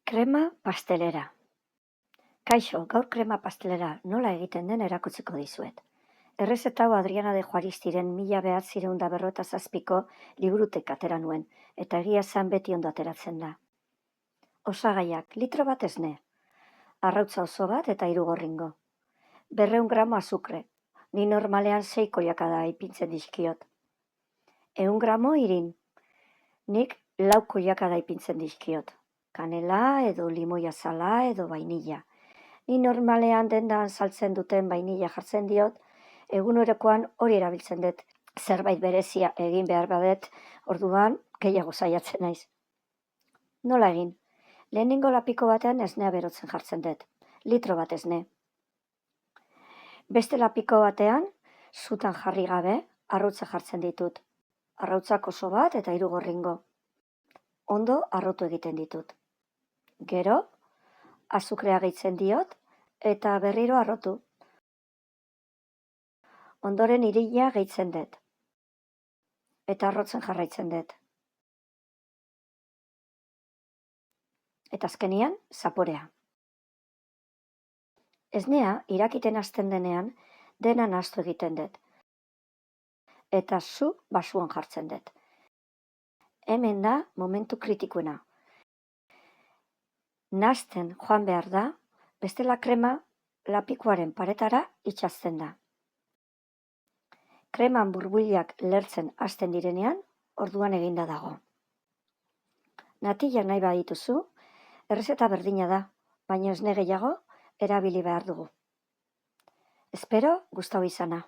Krema pastelera. Kaixo, gaur krema pastelera nola egiten den erakutsiko dizuet. Errezeta hau Adriana de Juaristiren 1957ko liburutek atera nuen, eta egia esan beti ondo ateratzen da. Osagaiak: litro bat esne, arrautza oso bat eta 3 gorringo. 200 gramo azukre, ni normalean 6 koiakada ipintzen dizkiot. 100 gramo irin, nik 4 koiakada ipintzen dizkiot. Kanela edo limoi azala edo vainilla. Ni normalean dendan saltzen duten vainilla jartzen diot, egunerokoan hori erabiltzen dut. Zerbait berezia egin behar badet, orduan gehiago saiatzen naiz. Nola egin? Lehenengo lapiko batean esnea berotzen jartzen dut, litro bat esne. Beste lapiko batean, sutan jarri gabe, arrautza jartzen ditut. Arrautzak oso bat eta 3 gorringo. Ondo arrotu egiten ditut. Gero, azukrea gehitzen diot eta berriro arrotu. Ondoren irina gehitzen dut. Eta arrotzen jarraitzen dut. Eta azkenian, zaporea. Esnea irakiten hasten denean, dena nahastu egiten dut. Eta zu basuan jartzen dut. Hemen da momentu kritikoena. Nahasten joan behar da, bestela krema lapikoaren paretara itxasten da. Kreman burbuilak lertzen hasten direnean, orduan eginda dago. Natillak nahi badituzu, errezeta berdina da, baina esne gehiago erabili behar dugu. Espero gustatu izana.